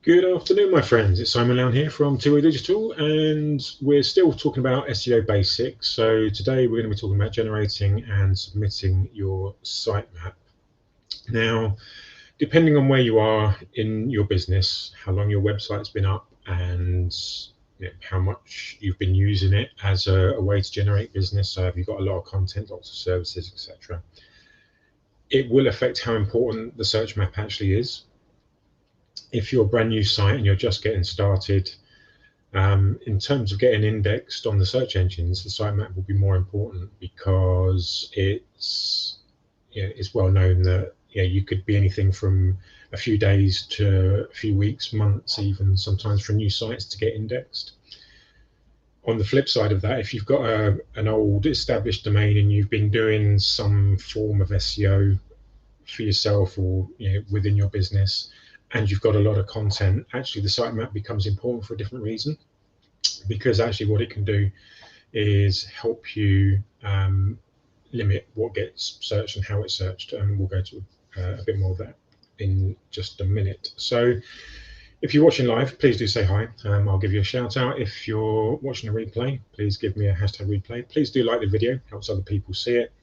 Good afternoon, my friends. It's Simon Lown here from Two-Way Digital, and we're still talking about SEO basics. So today we're going to be talking about generating and submitting your sitemap. Now, depending on where you are in your business, how long your website's been up, and how much you've been using it as a way to generate business. So have you got a lot of content, lots of services, etc. It will affect how important the search map actually is. If you're a brand new site and you're just getting started, in terms of getting indexed on the search engines, the sitemap will be more important because it's well known that you could be anything from a few days to a few weeks, months, even sometimes for new sites to get indexed. On the flip side of that, if you've got an old established domain and you've been doing some form of SEO for yourself or within your business, and you've got a lot of content, actually the sitemap becomes important for a different reason, because actually what it can do is help you limit what gets searched and how it's searched, and we'll go to a bit more of that in just a minute. So if you're watching live, please do say hi. I'll give you a shout out. If you're watching a replay, please give me a hashtag replay. Please do like the video, helps other people see it.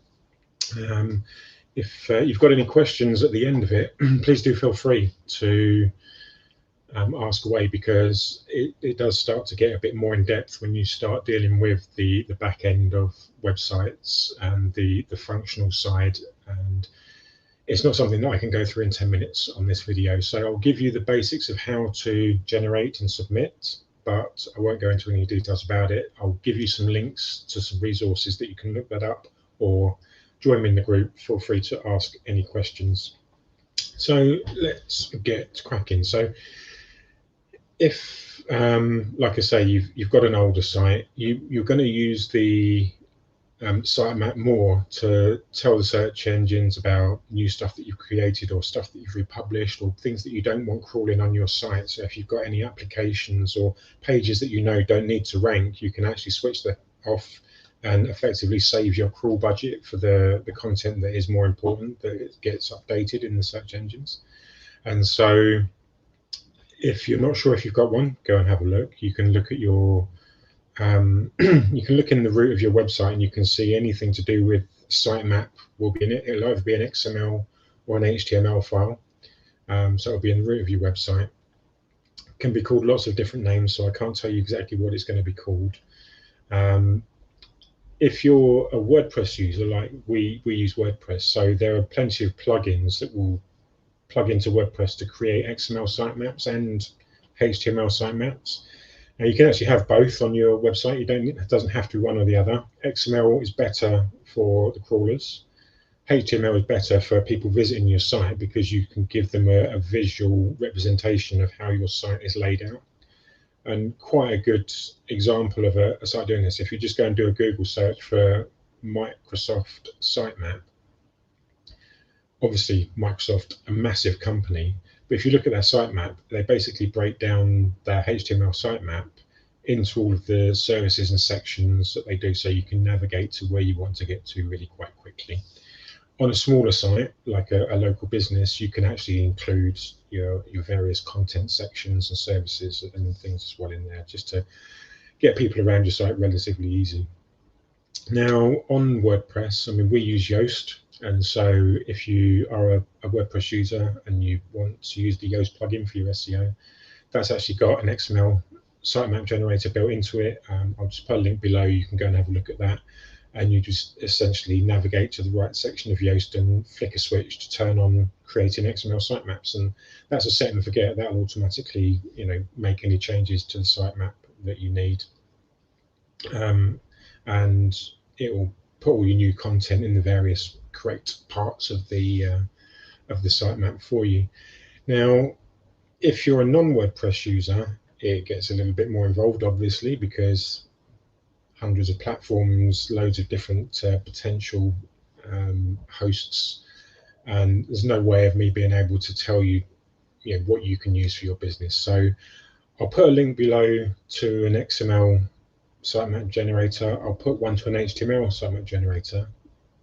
If you've got any questions at the end of it, please do feel free to ask away, because it does start to get a bit more in depth when you start dealing with the back end of websites and the functional side. And it's not something that I can go through in 10 minutes on this video. So I'll give you the basics of how to generate and submit, but I won't go into any details about it. I'll give you some links to some resources that you can look that up, or join me in the group. Feel free to ask any questions. So let's get cracking. So if, like I say, you've got an older site, you're going to use the sitemap more to tell the search engines about new stuff that you've created or stuff that you've republished or things that you don't want crawling on your site. So if you've got any applications or pages that don't need to rank, you can actually switch that off and effectively save your crawl budget for the content that is more important, that it gets updated in the search engines. And so if you're not sure if you've got one, go and have a look. You can look at your you can look in the root of your website and you can see anything to do with sitemap will be in it. It'll either be an XML or an HTML file. So it'll be in the root of your website. It can be called lots of different names, so I can't tell you exactly what it's going to be called. If you're a WordPress user, like we use WordPress, so there are plenty of plugins that will plug into WordPress to create XML sitemaps and HTML sitemaps. Now you can actually have both on your website. It doesn't have to be one or the other. XML is better for the crawlers. HTML is better for people visiting your site, because you can give them a visual representation of how your site is laid out. And quite a good example of a site doing this, if you just go and do a Google search for Microsoft sitemap, obviously Microsoft, a massive company, but if you look at their sitemap, they basically break down their HTML sitemap into all of the services and sections that they do, so you can navigate to where you want to get to really quite quickly. On a smaller site, like a local business, you can actually include your various content sections and services and things as well in there, just to get people around your site relatively easy. Now on WordPress, I mean, we use Yoast, and so if you are a WordPress user and you want to use the Yoast plugin for your SEO, that's actually got an XML sitemap generator built into it. I'll just put a link below. You can go and have a look at that, and you just essentially navigate to the right section of Yoast and flick a switch to turn on creating XML sitemaps, and that's a set and forget. That will automatically make any changes to the sitemap that you need, and it will put all your new content in the various correct parts of the sitemap for you. Now, if you're a non-WordPress user, it gets a little bit more involved, obviously, because hundreds of platforms, loads of different potential hosts, and there's no way of me being able to tell you, what you can use for your business. So I'll put a link below to an XML sitemap generator. I'll put one to an HTML sitemap generator.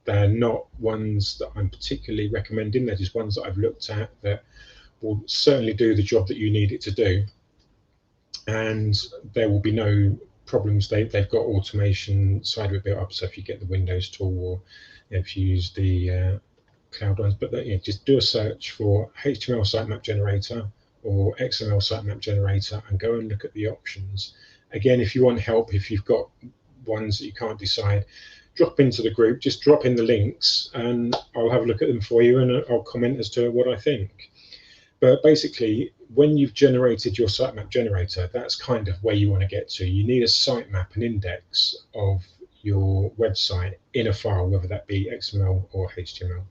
They're not ones that I'm particularly recommending. They're just ones that I've looked at that will certainly do the job that you need it to do, and there will be no problems. They've got automation side of it built up, so if you get the Windows tool, or if you use the cloud ones, but just do a search for HTML sitemap generator or XML sitemap generator and go and look at the options. Again, if you want help, if you've got ones that you can't decide, drop into the group, just drop in the links and I'll have a look at them for you and I'll comment as to what I think. But basically, when you've generated your sitemap generator, that's kind of where you want to get to. You need a sitemap, an index of your website in a file, whether that be XML or HTML.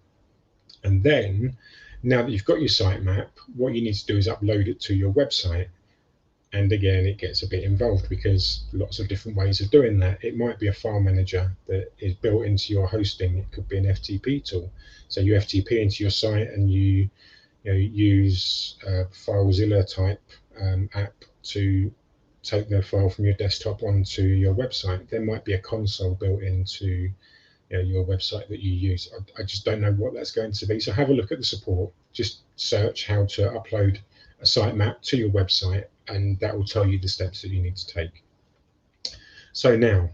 And then, now that you've got your sitemap, what you need to do is upload it to your website. And again, it gets a bit involved because lots of different ways of doing that. It might be a file manager that is built into your hosting. It could be an FTP tool. So you FTP into your site and you use a FileZilla type app to take the file from your desktop onto your website. There might be a console built into your website that you use. I just don't know what that's going to be. So have a look at the support. Just search how to upload a sitemap to your website, and that will tell you the steps that you need to take. So now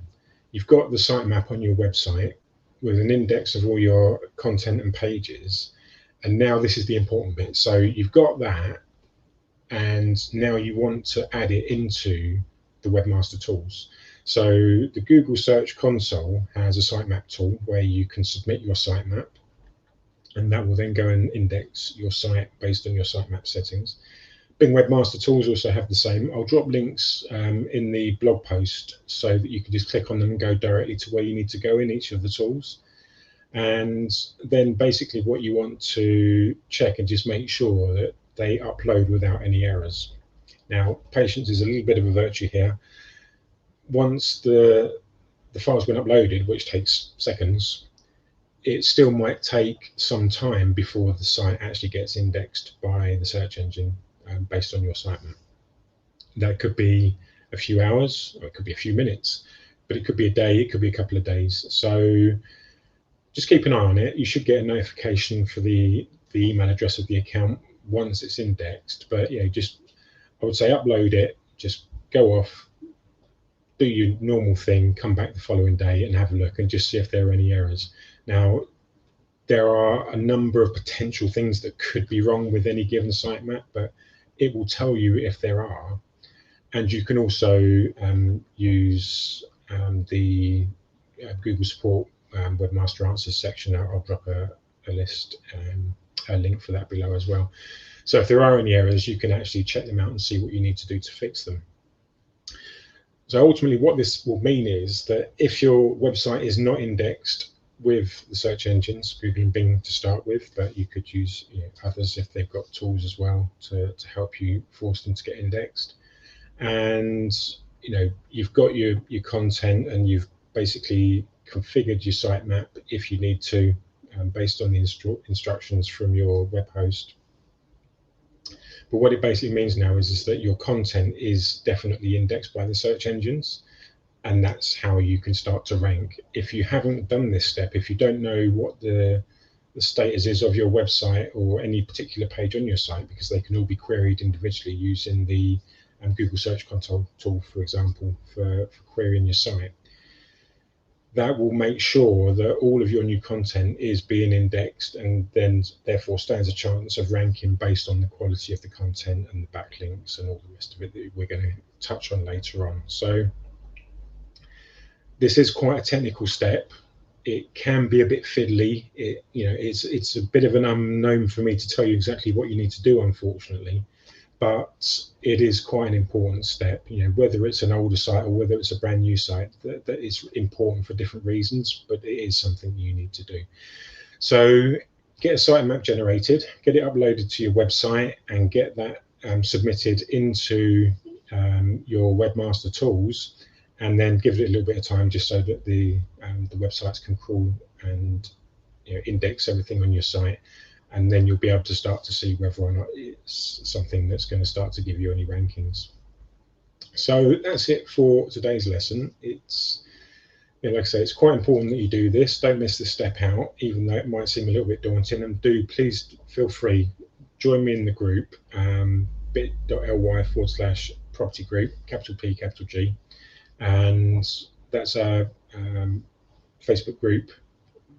you've got the sitemap on your website with an index of all your content and pages. And now this is the important bit. So you've got that, and now you want to add it into the Webmaster tools. So the Google Search Console has a sitemap tool where you can submit your sitemap, and that will then go and index your site based on your sitemap settings. Bing Webmaster tools also have the same. I'll drop links in the blog post so that you can just click on them and go directly to where you need to go in each of the tools. And then basically what you want to check and just make sure that they upload without any errors. Now, patience is a little bit of a virtue here. Once the file's been uploaded, which takes seconds, it still might take some time before the site actually gets indexed by the search engine based on your sitemap. That could be a few hours, or it could be a few minutes, but it could be a day, it could be a couple of days. So just keep an eye on it. You should get a notification for the email address of the account once it's indexed. But just I would say upload it, just go off, do your normal thing, come back the following day and have a look and just see if there are any errors. Now, there are a number of potential things that could be wrong with any given sitemap, but it will tell you if there are. And you can also use the Google Support Webmaster Answers section. I'll drop a list, a link for that below as well. So if there are any errors, you can actually check them out and see what you need to do to fix them. So ultimately what this will mean is that if your website is not indexed with the search engines, Google and Bing to start with, but you could use others if they've got tools as well to help you force them to get indexed. And you've got your content and you've basically configured your sitemap if you need to, based on the instructions from your web host. But what it basically means now is that your content is definitely indexed by the search engines, and that's how you can start to rank. If you haven't done this step, if you don't know what the status is of your website or any particular page on your site, because they can all be queried individually using the Google Search Console tool, for example, for querying your site, that will make sure that all of your new content is being indexed, and then therefore stands a chance of ranking based on the quality of the content and the backlinks and all the rest of it that we're going to touch on later on. So this is quite a technical step. It can be a bit fiddly. It's a bit of an unknown for me to tell you exactly what you need to do, unfortunately. But it is quite an important step, whether it's an older site or whether it's a brand new site, that is important for different reasons, but it is something you need to do. So get a sitemap generated, get it uploaded to your website and get that submitted into your Webmaster tools, and then give it a little bit of time just so that the websites can crawl and index everything on your site. And then you'll be able to start to see whether or not it's something that's going to start to give you any rankings. So that's it for today's lesson. It's, like I say, it's quite important that you do this. Don't miss this step out, even though it might seem a little bit daunting. And please feel free, join me in the group, bit.ly/property group, capital P, capital G, and that's our Facebook group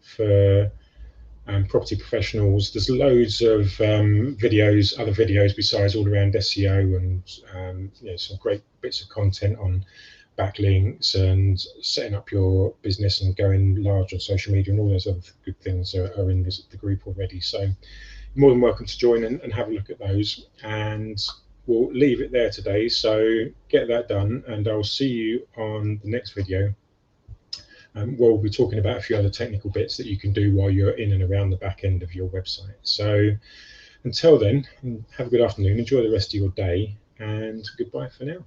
for property professionals. There's loads of videos, other videos besides, all around SEO, and some great bits of content on backlinks and setting up your business and going large on social media, and all those other good things are in the group already. So you're more than welcome to join and have a look at those, and we'll leave it there today. So get that done, and I'll see you on the next video. We'll be talking about a few other technical bits that you can do while you're in and around the back end of your website. So until then, have a good afternoon, enjoy the rest of your day, and goodbye for now.